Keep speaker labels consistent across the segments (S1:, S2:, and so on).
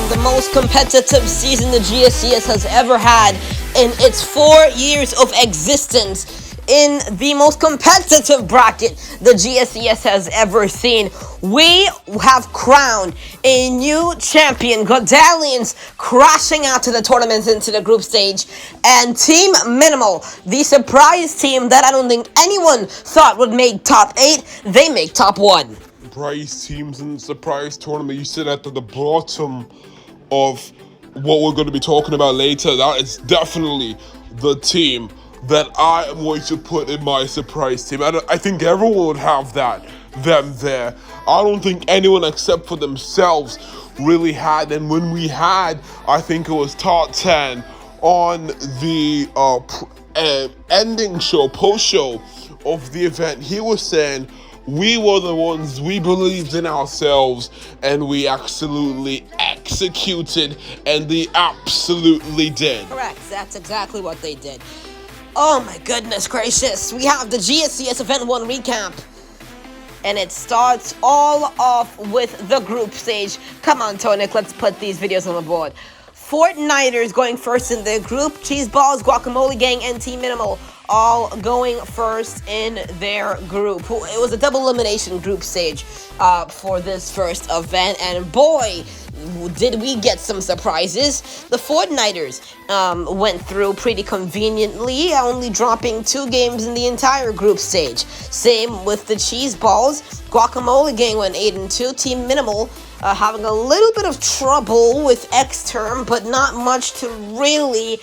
S1: the most competitive season the GSCS has ever had in its 4 years of existence. In the most competitive bracket the GSCS has ever seen, we have crowned a new champion. Godalians crashing out to the tournament into the group stage, and Team Minimal, the surprise team that I don't think anyone thought would make top 8, they make top 1.
S2: Surprise teams in the surprise tournament. You sit at the bottom of what we're going to be talking about later. That is definitely the team that I am going to put in my surprise team. I think everyone would have them there. I don't think anyone except for themselves really had. And when we had, I think it was top 10 on the ending show, post show of the event. He was saying, we were the ones, we believed in ourselves, and we absolutely executed, and they absolutely did.
S1: Correct, that's exactly what they did. Oh my goodness gracious, we have the GSCS Event 1 recap, and it starts all off with the group stage. Come on, Tonic, let's put these videos on the board. Fortniters going first in their group, Cheeseballs, Guacamole Gang, and Team Minimal all going first in their group. It was a double elimination group stage for this first event, and boy, did we get some surprises. The Fortniters went through pretty conveniently, only dropping 2 games in the entire group stage. Same with the Cheeseballs. Guacamole Gang went 8-2. Team Minimal having a little bit of trouble with X-Term, but not much to really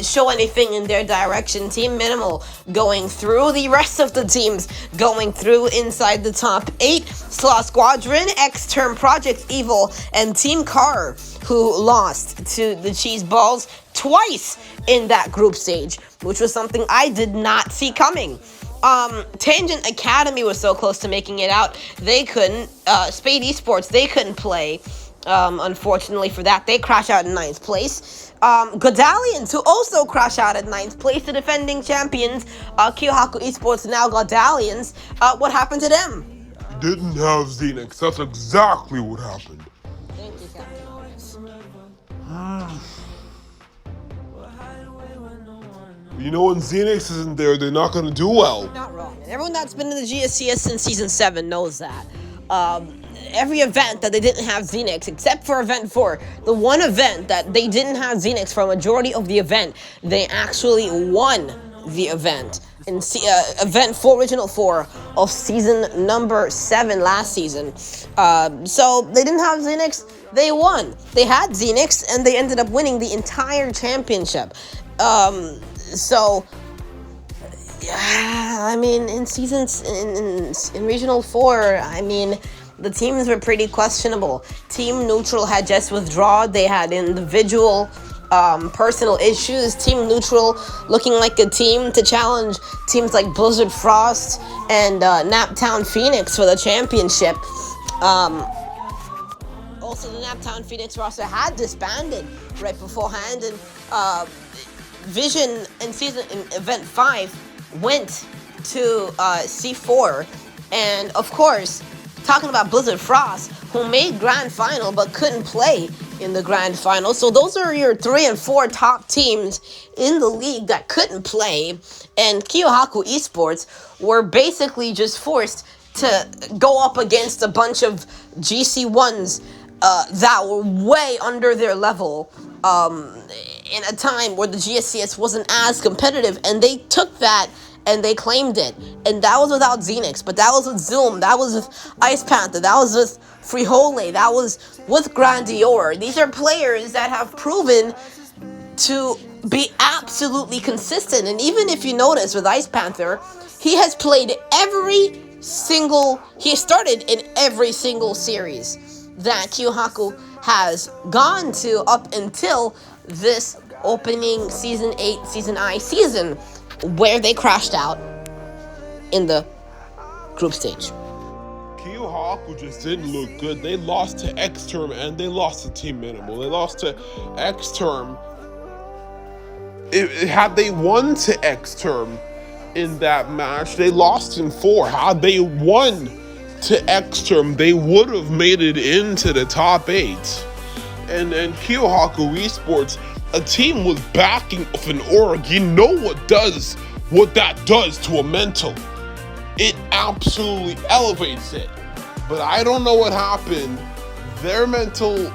S1: show anything in their direction. Team Minimal going through, the rest of the teams going through inside the top 8. Slaw Squadron, X-Term, Project Evil, and Team Car, who lost to the Cheeseballs twice in that group stage, which was something I did not see coming. Tangent Academy was so close to making it out. They couldn't. Spade Esports, they couldn't play. Unfortunately for that, they crash out in 9th place. Godalians, who also crash out at 9th place, the defending champions, Kiyohaku Esports, now Godalians. What happened to them?
S2: Didn't have Xenix. That's exactly what happened.
S1: Thank you, Captain Honest.
S2: You know, when Xenix isn't there, they're not going to do well.
S1: Not wrong. Everyone that's been in the GSCS since Season 7 knows that. Every event that they didn't have Xenix, except for Event 4, the one event that they didn't have Xenix for a majority of the event, they actually won the event. In Event 4, Original 4 of Season number 7 last season. So they didn't have Xenix, they won. They had Xenix, and they ended up winning the entire championship. So, yeah, I mean, in Regional 4, I mean, the teams were pretty questionable. Team Neutral had just withdrawn. They had individual personal issues. Team Neutral looking like a team to challenge teams like Blizzard Frost and Naptown Phoenix for the championship. Also, the Naptown Phoenix roster had disbanded right beforehand, and Vision in Event 5 went to C4, and of course, talking about Blizzard Frost, who made Grand Final but couldn't play in the Grand Final. So those are your 3 and 4 top teams in the league that couldn't play, and Kiyohaku Esports were basically just forced to go up against a bunch of GC1s that were way under their level in a time where the GSCS wasn't as competitive, and they took that and they claimed it. And that was without Xenix, but that was with Zoom, that was with Ice Panther, that was with Frijole, that was with Grandior. These are players that have proven to be absolutely consistent. And even if you notice with Ice Panther, he has played he started in every single series that Kiyohaku has gone to up until this opening Season 8, Season I season, where they crashed out in the group stage.
S2: Kiyohaku just didn't look good. They lost to X-Term and they lost to Team Minimal. They lost to X-Term. Had they won to X-Term in that match, they lost in 4. Had they won to X-Term, they would have made it into the top 8. and Kiyohaku Esports, a team with backing of an org, you know what that does to a mental. It absolutely elevates it. But I don't know what happened. Their mental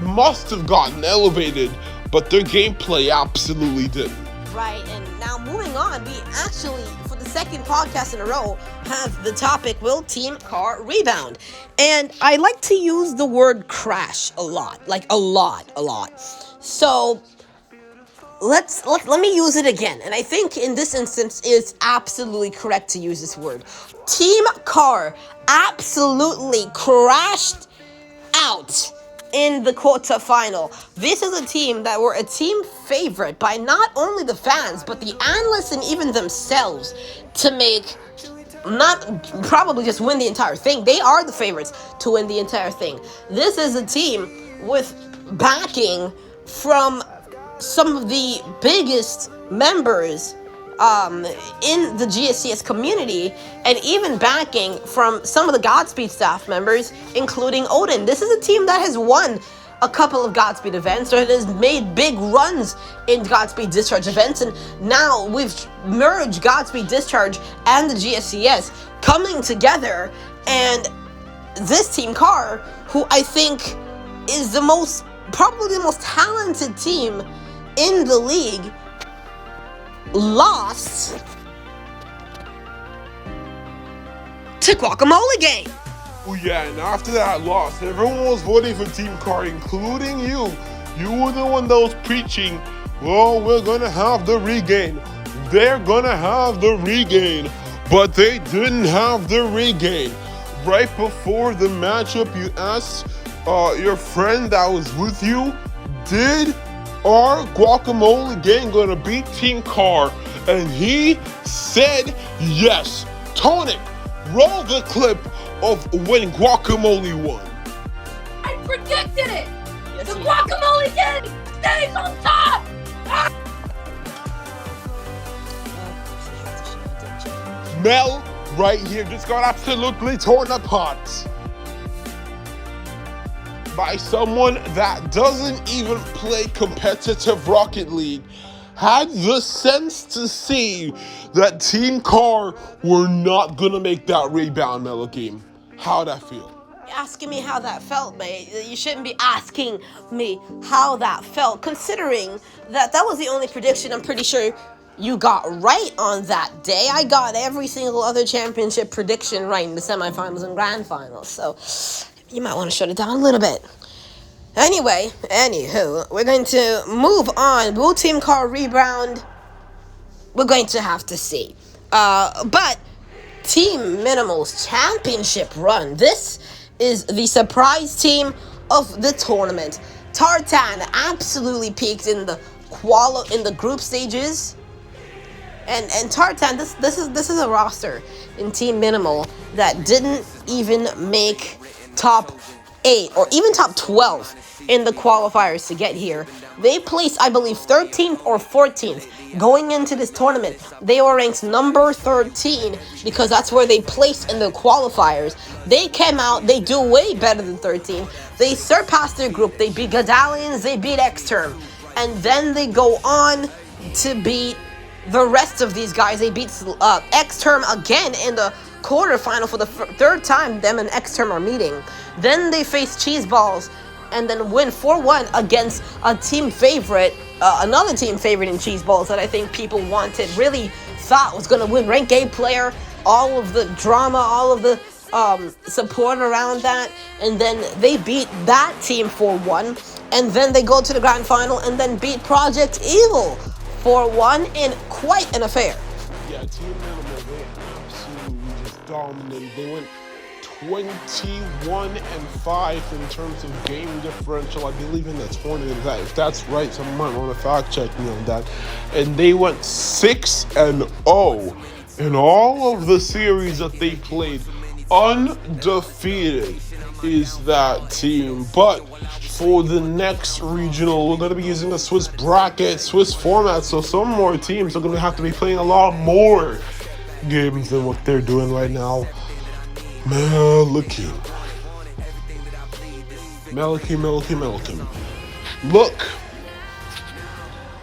S2: must have gotten elevated, but their gameplay absolutely didn't.
S1: Right, and now moving on, we actually, for the second podcast in a row, have the topic, will Team Car rebound? And I like to use the word crash a lot, like a lot. So, let me use it again, and I think in this instance, it's absolutely correct to use this word. Team Car absolutely crashed out in the quarterfinal. This is a team that were a team favorite by not only the fans, but the analysts and even themselves to make, not probably just win the entire thing. They are the favorites to win the entire thing. This is a team with backing from some of the biggest members in the GSCS community, and even backing from some of the Godspeed staff members, including Odin. This is a team that has won a couple of Godspeed events, or it has made big runs in Godspeed Discharge events, and now we've merged Godspeed Discharge and the GSCS coming together, and this Team Car, who I think is probably the most talented team in the league, lost to Guacamole Gang.
S2: Oh yeah, and after that loss, everyone was voting for Team Car, including you. You were the one that was preaching, well, we're gonna have the regain. They're gonna have the regain. But they didn't have the regain. Right before the matchup, you asked your friend that was with you, did our Guacamole Gang gonna beat Team Car? And he said yes. Tonic, roll the clip of when Guacamole won.
S3: I predicted it! Yes, the Guacamole Gang stays on top!
S2: Mel, right here, just got absolutely torn apart by someone that doesn't even play competitive Rocket League, had the sense to see that Team Car were not gonna make that rebound, Melo game. How'd that feel?
S1: You're asking me how that felt, mate. You shouldn't be asking me how that felt, considering that was the only prediction I'm pretty sure you got right on that day. I got every single other championship prediction right in the semifinals and grand finals, so you might want to shut it down a little bit. Anywho, we're going to move on. Will Team Car rebound? We're going to have to see. But Team Minimal's championship run. This is the surprise team of the tournament. Tartan absolutely peaked in the group stages. And Tartan, this is a roster in Team Minimal that didn't even make top 8 or even top 12 in the qualifiers to get here. They placed, I believe, 13th or 14th going into this tournament. They were ranked number 13 because that's where they placed in the qualifiers. They came out, they do way better than 13. They surpassed their group. They beat Gadalians, they beat X-Term. And then they go on to beat the rest of these guys. They beat X-Term again in the quarterfinal for the third time them and X-Term are meeting. Then they face Cheeseballs and then win 4-1 against a team favorite, another team favorite in Cheeseballs that I think people really thought was going to win. Rank A player, all of the drama, all of the support around that, and then they beat that team 4-1, and then they go to the grand final and then beat Project Evil 4-1 in quite an affair.
S2: Yeah, Team Minimal, they absolutely just dominated. They went 21-5 in terms of game differential, I believe, in the tournament. If that's right, someone might want to fact check me on that. And they went 6-0 in all of the series that they played. Undefeated is that team. But for the next regional, we're going to be using a Swiss bracket, Swiss format, so some more teams are going to have to be playing a lot more games than what they're doing right now. Melikim. Look,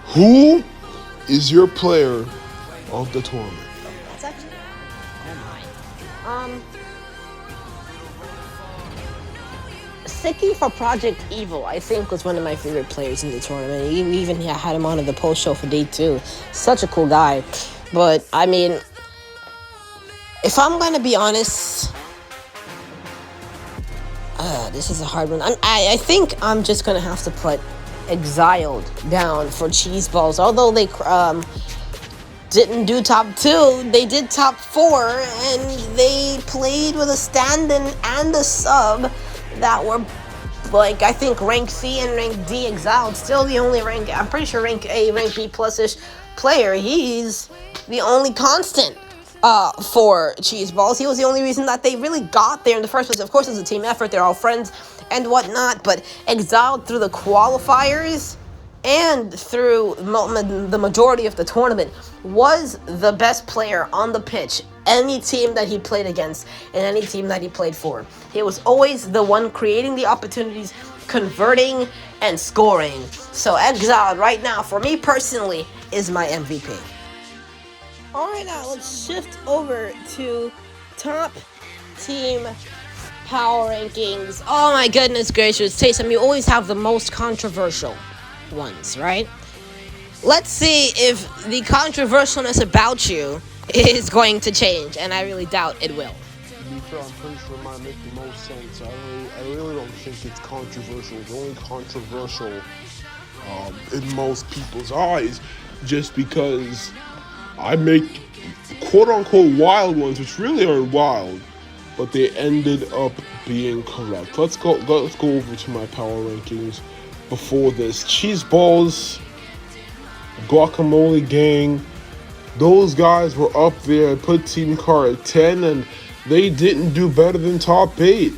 S2: who is your player of the tournament?
S1: That's actually. Oh my. Siki for Project Evil, I think, was one of my favorite players in the tournament. We even had him on at the post show for day 2. Such a cool guy. But I mean, if I'm gonna be honest, this is a hard one. I think I'm just gonna have to put Exiled down for Cheese Balls. Although they didn't do top 2, they did top 4, and they played with a stand-in and a sub that were, like, I think rank C and rank D. Exiled, still the only rank, I'm pretty sure rank A, rank B plus-ish player. He's the only constant for Cheese Balls. He was the only reason that they really got there in the first place. Of course, it's a team effort, they're all friends and whatnot, but Exiled through the qualifiers and through the majority of the tournament was the best player on the pitch, any team that he played against and any team that he played for. He was always the one creating the opportunities, converting and scoring. So Exiled right now, for me personally, is my MVP. Alright, now let's shift over to top team power rankings. Oh my goodness gracious, Taysom, you always have the most controversial ones, right? Let's see if the controversialness about you is going to change, and I really doubt it will.
S2: To be fair, I'm pretty sure it might make the most sense. I really don't think it's controversial. It's only controversial in most people's eyes, just because I make quote-unquote wild ones, which really aren't wild, but they ended up being correct. Let's go over to my power rankings. Before this, Cheese Balls, Guacamole Gang, those guys were up there. I put Team Car at 10, and they didn't do better than top 8.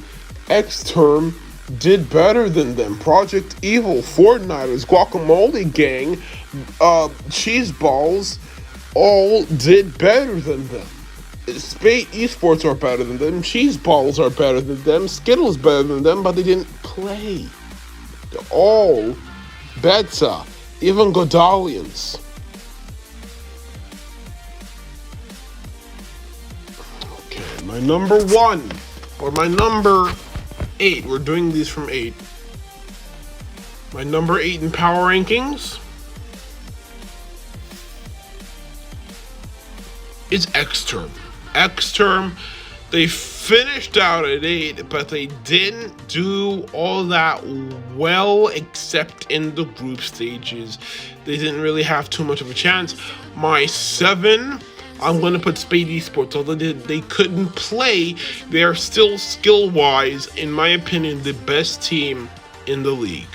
S2: X-Term did better than them. Project Evil, Fortniters, Guacamole Gang, Cheese Balls, all did better than them. Spate Esports are better than them. Cheese Balls are better than them. Skittles better than them, but they didn't play. They're all better, even Godalians. Okay, my number 1, or my number 8, we're doing these from 8. My number 8 in power rankings is X-Term. X-Term, they finished out at 8, but they didn't do all that well except in the group stages. They didn't really have too much of a chance. My 7, I'm going to put Spate Esports. Although they couldn't play, they're still skill-wise, in my opinion, the best team in the league.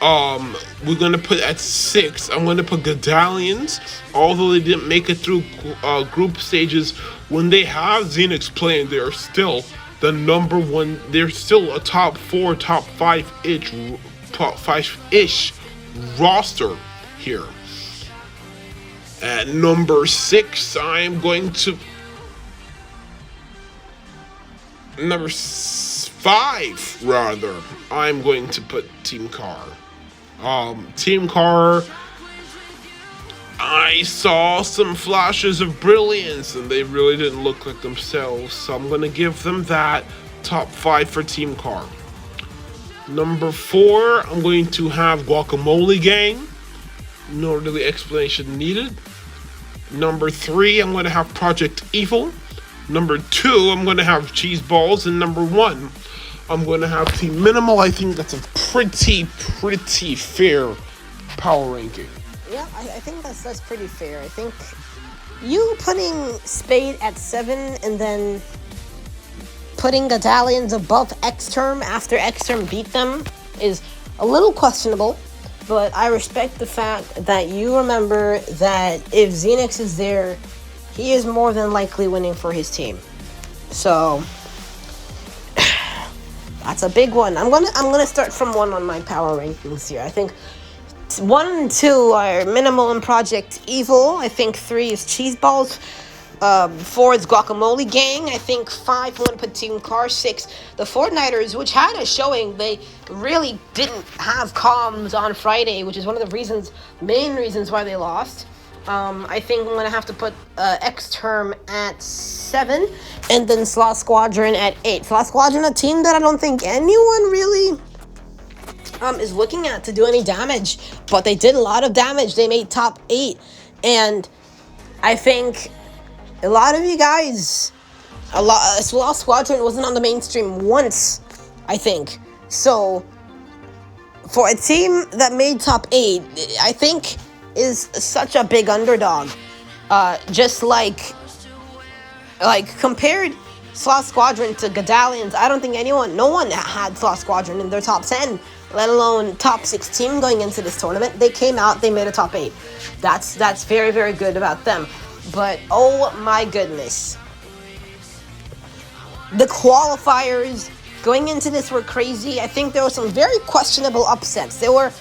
S2: We're going to put at 6, I'm going to put Godalians. Although they didn't make it through group stages, when they have Xenix playing, they are still the number 1. They're still a top 4, top 5-ish roster here. At number 6, I'm going to... Number 5, rather, I'm going to put Team Car. Team Car, I saw some flashes of brilliance, and they really didn't look like themselves, so I'm going to give them that. Top 5 for Team Car. Number 4, I'm going to have Guacamole Gang. No really explanation needed. Number 3, I'm going to have Project Evil. Number 2, I'm going to have Cheese Balls. And number 1, I'm going to have Team Minimal. I think that's a pretty fair power ranking.
S1: Yeah, I think that's pretty fair. I think you putting Spade at 7 and then putting Godalians above X-Term after X-Term beat them is a little questionable, but I respect the fact that you remember that if Xenix is there, he is more than likely winning for his team. So that's a big one. I'm gonna start from 1 on my power rankings here. I think 1 and 2 are Minimal and Project Evil. I think 3 is Cheese Balls. Ford's Guacamole Gang, I think 5-1 put Team Car 6. The Fortniters, which had a showing, they really didn't have comms on Friday, which is one of the main reasons why they lost. I think I'm going to have to put X-Term at 7, and then Sloth Squadron at 8. Sloth Squadron, a team that I don't think anyone really is looking at to do any damage, but they did a lot of damage. They made top 8, and I think a lot of you guys, Sloth Squadron wasn't on the mainstream once, I think. So, for a team that made top 8, I think is such a big underdog. Just like compared Sloth Squadron to Gadalians, I don't think no one had Sloth Squadron in their top 10, let alone top 16 going into this tournament. They came out, they made a top 8. That's very, very good about them. But oh my goodness, the qualifiers going into this were crazy. I think there were some very questionable upsets. There were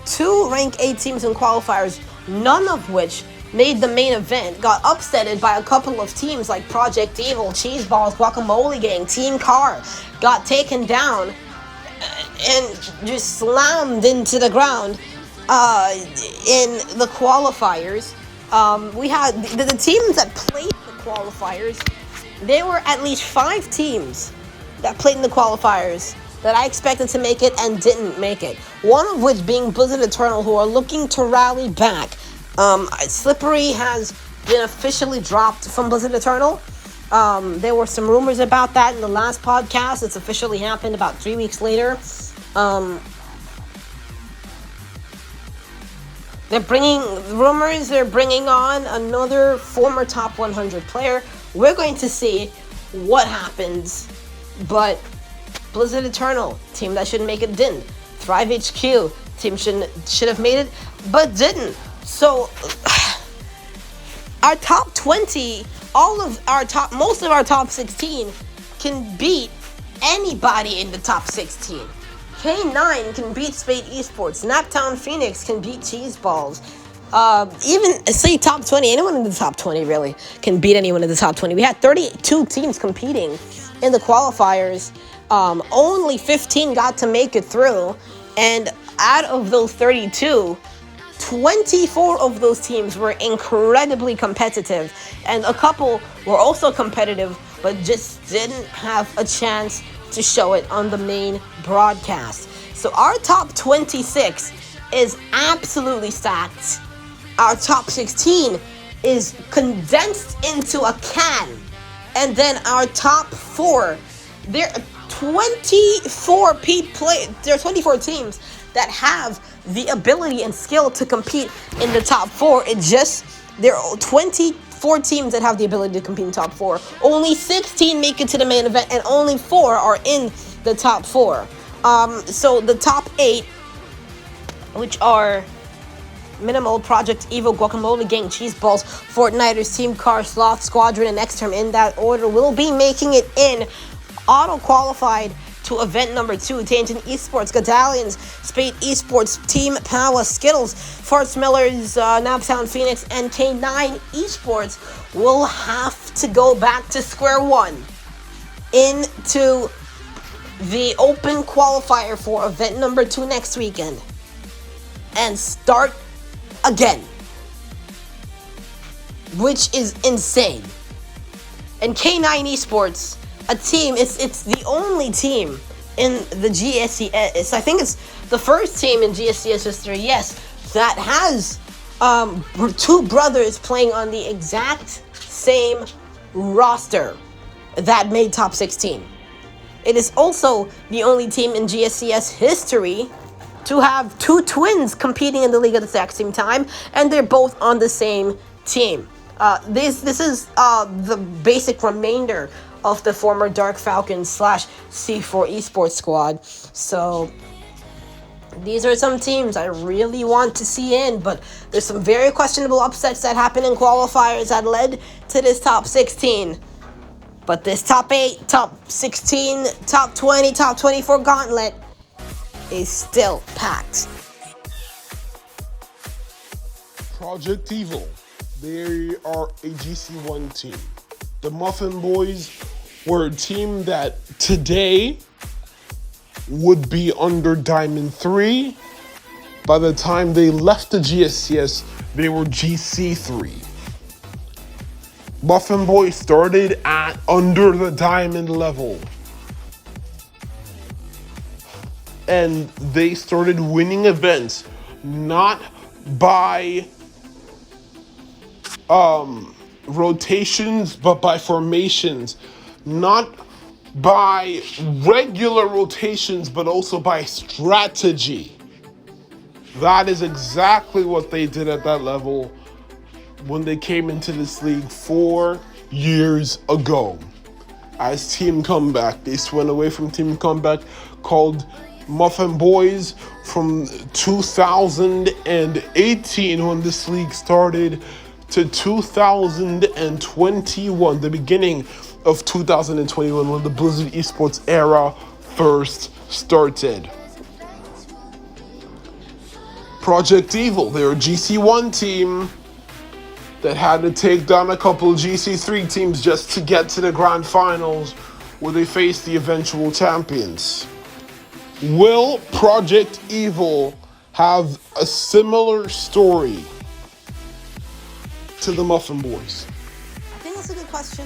S1: 2 rank 8 teams in qualifiers, none of which made the main event, got upsetted by a couple of teams like Project Evil, Cheeseballs, Guacamole Gang, Team Car, got taken down and just slammed into the ground in the qualifiers. We had the teams that played the qualifiers. There were at least 5 teams that played in the qualifiers that I expected to make it and didn't make it. One of which being Blizzard Eternal, who are looking to rally back. Slippery has been officially dropped from Blizzard Eternal. There were some rumors about that in the last podcast. It's officially happened about 3 weeks later. They're bringing on another former top 100 player. We're going to see what happens, but Blizzard Eternal, team that should make it, didn't. Thrive HQ, team should have made it, but didn't. So our top 20, most of our top 16 can beat anybody in the top 16. K9 can beat Spate Esports. Naptown Phoenix can beat Cheeseballs. Even say top 20, anyone in the top 20 really can beat anyone in the top 20. We had 32 teams competing in the qualifiers. Only 15 got to make it through, and out of those 32, 24 of those teams were incredibly competitive, and a couple were also competitive but just didn't have a chance to show it on the main broadcast. So our top 26 is absolutely stacked. Our top 16 is condensed into a can, and then our top 4, there are 24 teams that have the ability and skill to compete in the top 4. There are 24 teams that have the ability to compete in top 4. Only 16 make it to the main event, and only 4 are in the top 4. So the top 8, which are Minimal, Project Evo, Guacamole Gang, Cheeseballs, Fortniters, Team Car, Sloth Squadron, and X-Term in that order, will be making it in auto-qualified to event number 2. Tangent Esports, Gadalians, Spate Esports, Team Power, Skittles, Farts Millers, Naptown Phoenix, and K9 Esports will have to go back to square one into the open qualifier for event number 2 next weekend and start again, which is insane. And K9 Esports, a team, it's the only team in the GSCS, I think it's the first team in GSCS history, yes, that has 2 brothers playing on the exact same roster that made top 16. It is also the only team in GSCS history to have 2 twins competing in the league at the exact same time, and they're both on the same team. This is the basic remainder of the former Dark Falcons / C4 Esports squad. So these are some teams I really want to see in, but there's some very questionable upsets that happened in qualifiers that led to this top 16. But this top 8, top 16, top 20, top 24 gauntlet is still packed.
S2: Project Evil, they are a GC1 team. The Muffin Boys were a team that today would be under Diamond 3. By the time they left the GSCS, they were GC3. Muffin Boys started at under the Diamond level. And they started winning events, not by rotations, but by formations. Not by regular rotations, but also by strategy. That is exactly what they did at that level when they came into this league 4 years ago. As Team Comeback, they went away from Team Comeback, called Muffin Boys, from 2018 when this league started to 2021, the beginning of 2021, when the Blizzard Esports era first started. Project Evil, they're a GC1 team that had to take down a couple GC3 teams just to get to the grand finals where they faced the eventual champions. Will Project Evil have a similar story to the Muffin Boys?
S1: I think that's a good question.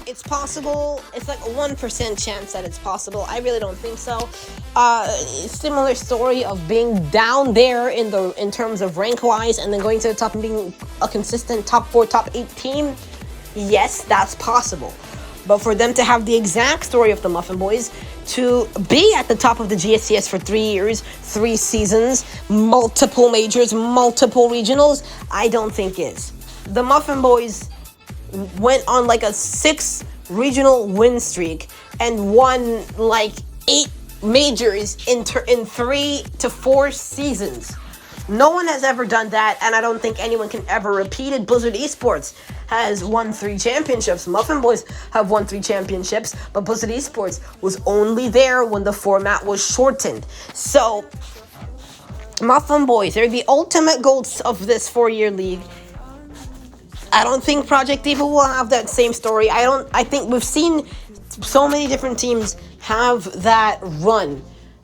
S1: It's possible. It's like a 1% chance that it's possible. I really don't think so. Similar story of being down there in terms of rank wise, and then going to the top and being a consistent top 4, top 8 team. Yes, that's possible. But for them to have the exact story of the Muffin Boys, to be at the top of the GSCS for 3 years, 3 seasons, multiple majors, multiple regionals, I don't think is. The Muffin Boys went on like a 6 regional win streak and won like 8 majors in 3 to 4 seasons. No one has ever done that, and I don't think anyone can ever repeat it. Blizzard Esports has won 3 championships. Muffin Boys have won 3 championships, but Blizzard Esports was only there when the format was shortened. So, Muffin Boys, they're the ultimate goats of this 4-year league. I don't think Project Evil will have that same story. I think we've seen so many different teams have that run.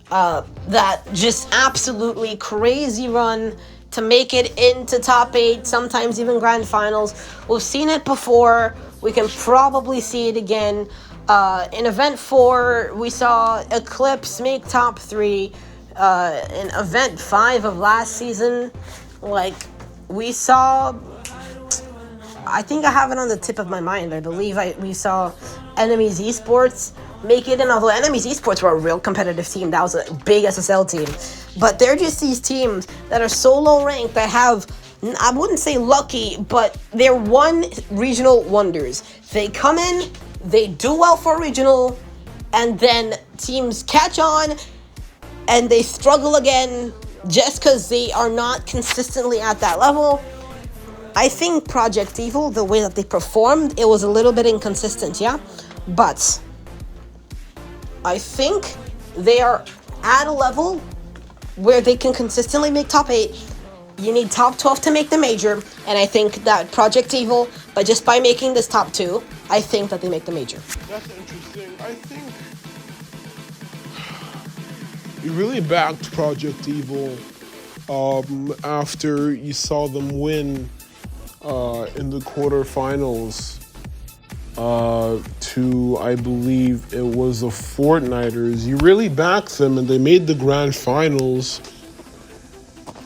S1: That just absolutely crazy run to make it into top 8, sometimes even grand finals. We've seen it before. We can probably see it again. In Event 4, we saw Eclipse make top 3. In Event 5 of last season, like, we saw... I think I have it on the tip of my mind. I believe we saw Enemies Esports make it in, although Enemies Esports were a real competitive team. That was a big SSL team. But they're just these teams that are so low ranked that have, I wouldn't say lucky, but they're one regional wonders. They come in, they do well for regional, and then teams catch on, and they struggle again just because they are not consistently at that level. I think Project Evil, the way that they performed, it was a little bit inconsistent, yeah? But I think they are at a level where they can consistently make top 8. You need top 12 to make the major, and I think that Project Evil, but just by making this top 2, I think that they make the major.
S2: That's interesting. I think you really backed Project Evil after you saw them win in the quarterfinals to, I believe it was the Fortniters. You really backed them and they made the grand finals.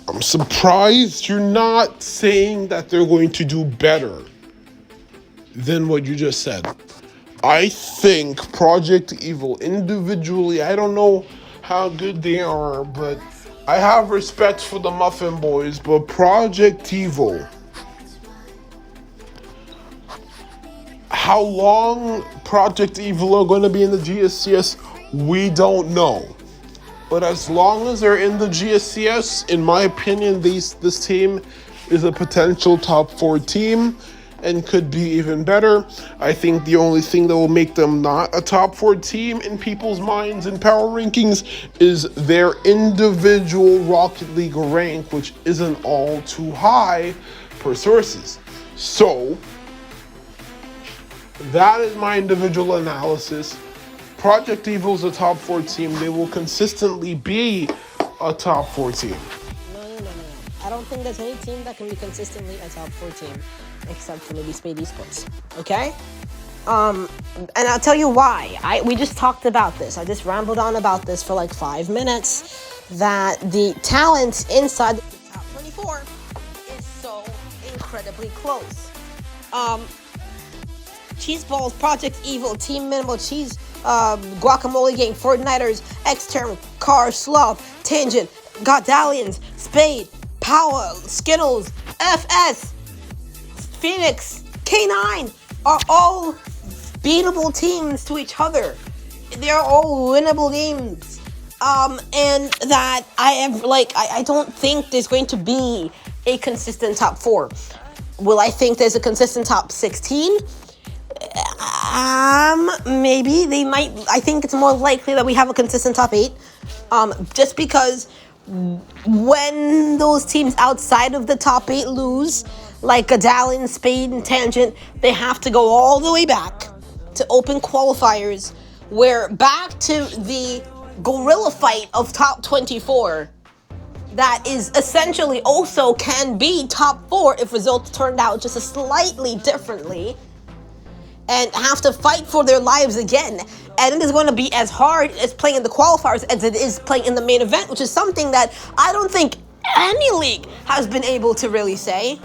S2: I'm surprised you're not saying that they're going to do better than what you just said. I think Project Evil individually, I don't know how good they are, but I have respect for the Muffin Boys, but Project Evil, how long Project Evil are going to be in the GSCS, we don't know. But as long as they're in the GSCS, in my opinion, this team is a potential top 4 team and could be even better. I think the only thing that will make them not a top 4 team in people's minds in power rankings is their individual Rocket League rank, which isn't all too high per sources. So, That is my individual analysis. Project Evil's a top 4 team. They will consistently be a top 4 team.
S1: No. I don't think there's any team that can be consistently a top 4 team, except for maybe Spade Esports. Okay? And I'll tell you why. We just talked about this. I just rambled on about this for like 5 minutes. That the talent inside the top 24 is so incredibly close. Cheeseballs, Project Evil, Team Minimal, Cheese, Guacamole Gang, Fortniters, X-Term, Car, Sloth, Tangent, Godallions, Spade, Power, Skittles, FS, Phoenix, K9 are all beatable teams to each other. They're all winnable games. And that I don't think there's going to be a consistent top 4. Will I think there's a consistent top 16? Maybe they might. I think it's more likely that we have a consistent top 8. Just because when those teams outside of the top 8 lose, like Godallion, Spade, and Tangent, they have to go all the way back to open qualifiers. We're back to the gorilla fight of top 24. That is essentially also can be top 4 if results turned out just slightly differently, and have to fight for their lives again. And it is going to be as hard as playing in the qualifiers as it is playing in the main event, which is something that I don't think any league has been able to really say.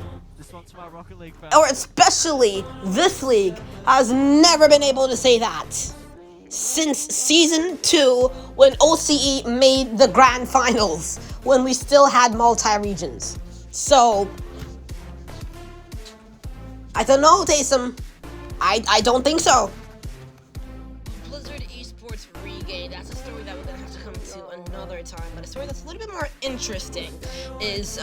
S1: Or especially this league has never been able to say that since Season 2, when OCE made the grand finals, when we still had multi-regions. So, I don't know, Taysom. I don't think so. Blizzard Esports Regain, that's a story that we're going to have to come to another time. But a story that's a little bit more interesting is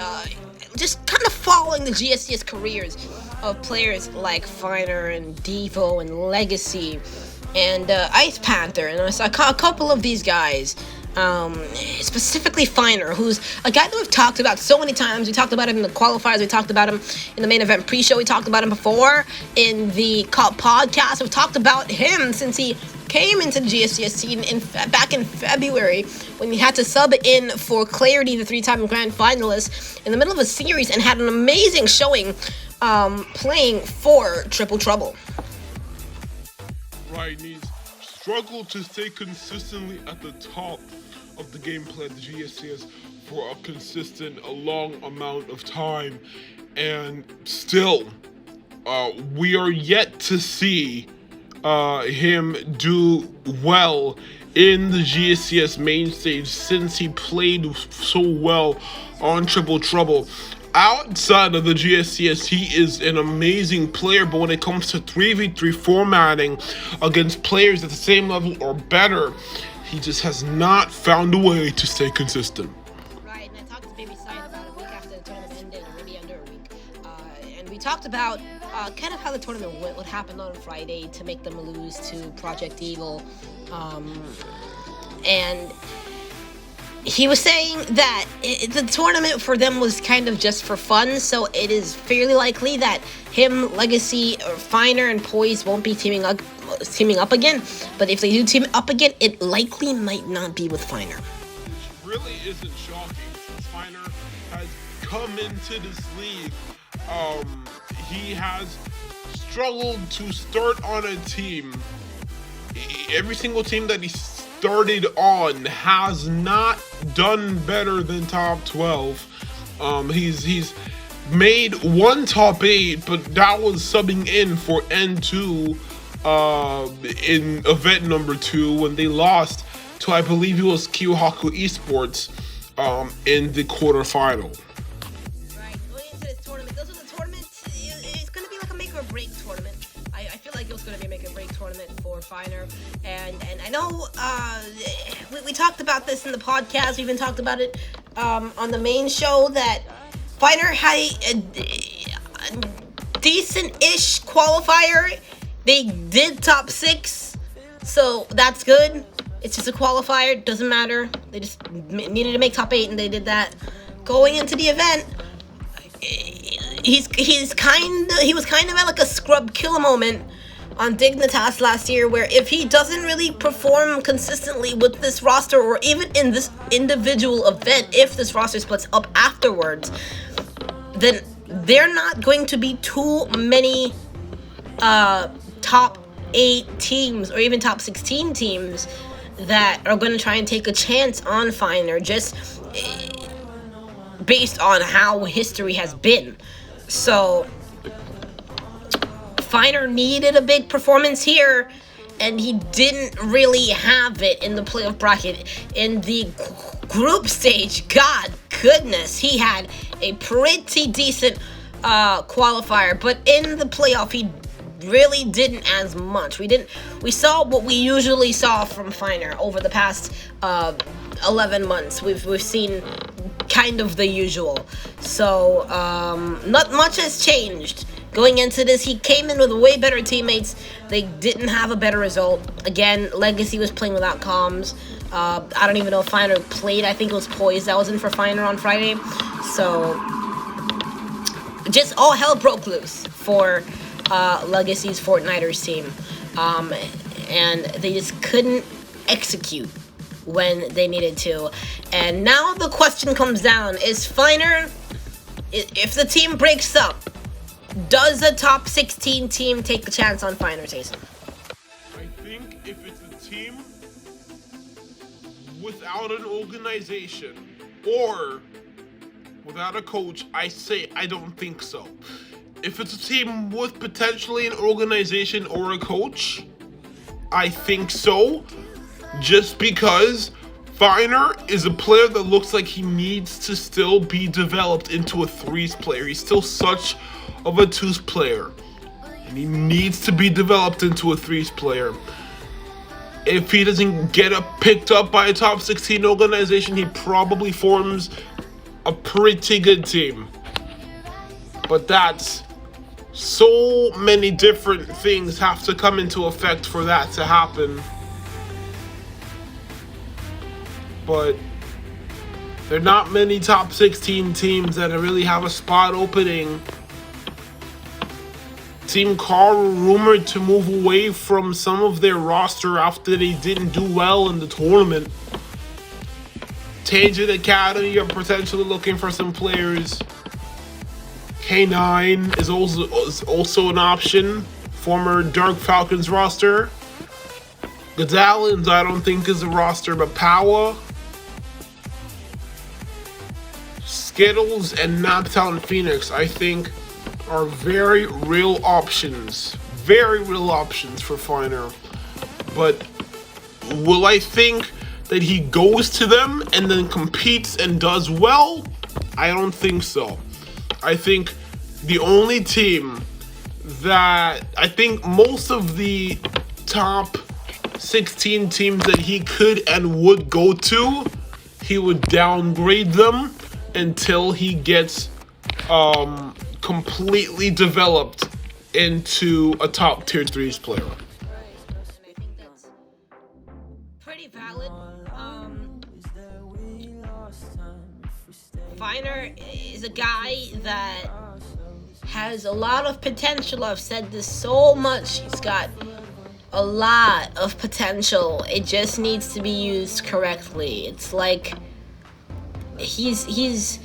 S1: just kind of following the GSCS careers of players like Finer and Devo and Legacy and Ice Panther. And I saw a couple of these guys. Specifically Finer, who's a guy that we've talked about so many times. We talked about him in the qualifiers, we talked about him in the main event pre-show, we talked about him before in the podcast. We've talked about him since he came into the GSCS scene back in February, when he had to sub in for Clarity, the 3-time grand finalist, in the middle of a series, and had an amazing showing playing for Triple Trouble.
S2: Right, and he's struggled to stay consistently at the top of the gameplay of the GSCS for a long amount of time, and still, we are yet to see him do well in the GSCS main stage since he played so well on Triple Trouble. Outside of the GSCS, he is an amazing player, but when it comes to 3v3 formatting against players at the same level or better, he just has not found a way to stay consistent.
S1: Right, and I talked to Baby Side about a week after the tournament ended, or maybe under a week, and we talked about kind of how the tournament would happen on Friday to make them lose to Project Evil, and he was saying that the tournament for them was kind of just for fun, so it is fairly likely that him, Legacy, or Finer, and Poise won't be teaming up again. But if they do team up again, it likely might not be with Finer.
S2: Which really isn't shocking, since Finer has come into this league. He has struggled to start on a team. Every single team that he started on has not done better than top 12. He's made one top 8, but that was subbing in for N2 in event number 2 when they lost to, I believe it was Kiyohaku Esports in the quarterfinal.
S1: Right, going into this tournament, it's going to be like a make or break tournament. I feel like it was going to be a make or break tournament for Finer, and I know we talked about this in the podcast. We even talked about it on the main show, that Finer had a decent-ish qualifier. They did top 6, so that's good. It's just a qualifier, doesn't matter. They just needed to make top 8, and they did that. Going into the event, he was kind of at like a scrub killer moment on Dignitas last year, where if he doesn't really perform consistently with this roster, or even in this individual event, if this roster splits up afterwards, then there not going to be too many top 8 teams or even top 16 teams that are going to try and take a chance on Finer, just based on how history has been. So Finer needed a big performance here, and he didn't really have it in the playoff bracket. In the group stage, God goodness, he had a pretty decent qualifier, but in the playoff, he really didn't as much. We saw what we usually saw from Finer over the past 11 months. We've seen kind of the usual. So not much has changed. Going into this, he came in with way better teammates. They didn't have a better result. Again, Legacy was playing without comms. I don't even know if Finer played. I think it was Poise that was in for Finer on Friday. So just all hell broke loose for Legacy's Fortniters team. And they just couldn't execute when they needed to. And now the question comes down, is Finer, if the team breaks up, does a top 16 team take a chance on Finer, Jason?
S2: I think if it's a team without an organization or without a coach, I don't think so. If it's a team with potentially an organization or a coach, I think so. Just because Finer is a player that looks like he needs to still be developed into a threes player. He's still such of a twos player, and he needs to be developed into a threes player. If he doesn't get picked up by a top 16 organization, he probably forms a pretty good team. But that's so many different things have to come into effect for that to happen. But there are not many top 16 teams that really have a spot opening. Team Car were rumored to move away from some of their roster after they didn't do well in the tournament. Tangent Academy are potentially looking for some players. K9 is also an option. Former Dark Falcons roster. Godalins I don't think is a roster, but Power, Skittles, and Naptown Phoenix I think are very real options. Very real options for Finer. But will I think that he goes to them and then competes and does well? I don't think so. I think the only team that I think most of the top 16 teams that he could and would go to, he would downgrade them until he gets completely developed into a top tier 3s player.
S1: I think that's pretty valid. Finer is a guy that has a lot of potential. I've said this so much. He's got a lot of potential. It just needs to be used correctly. It's like he's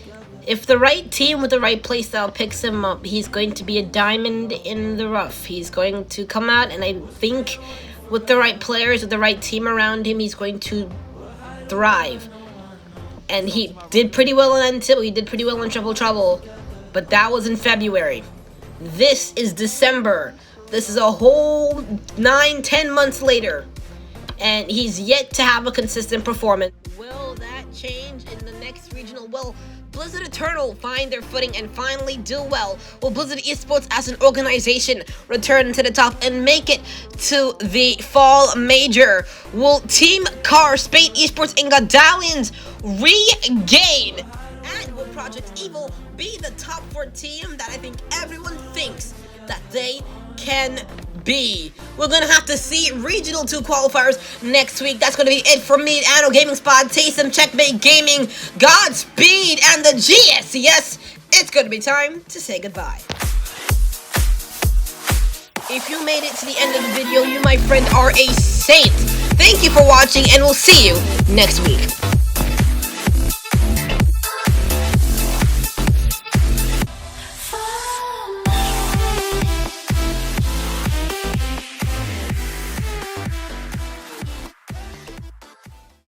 S1: if the right team with the right playstyle picks him up, he's going to be a diamond in the rough. He's going to come out, and I think with the right players, with the right team around him, he's going to thrive. And he did pretty well in Until. He did pretty well in Trouble. But that was in February. This is December. This is a whole 9-10 months later. And he's yet to have a consistent performance. Will that change in the next regional? Will Blizzard Eternal find their footing and finally do well? Will Blizzard Esports as an organization return to the top and make it to the fall major? Will Team Car, Spate Esports, and Godallions regain? And will Project Evil be the top 4 team that I think everyone thinks that they can be? We're gonna have to see Regional 2 qualifiers next week. That's gonna be it from me at Anno Gaming Spot, Taysom, Checkmate Gaming, Godspeed, and the GSCS. It's gonna be time to say goodbye. If you made it to the end of the video, you, my friend, are a saint. Thank you for watching, and we'll see you next week.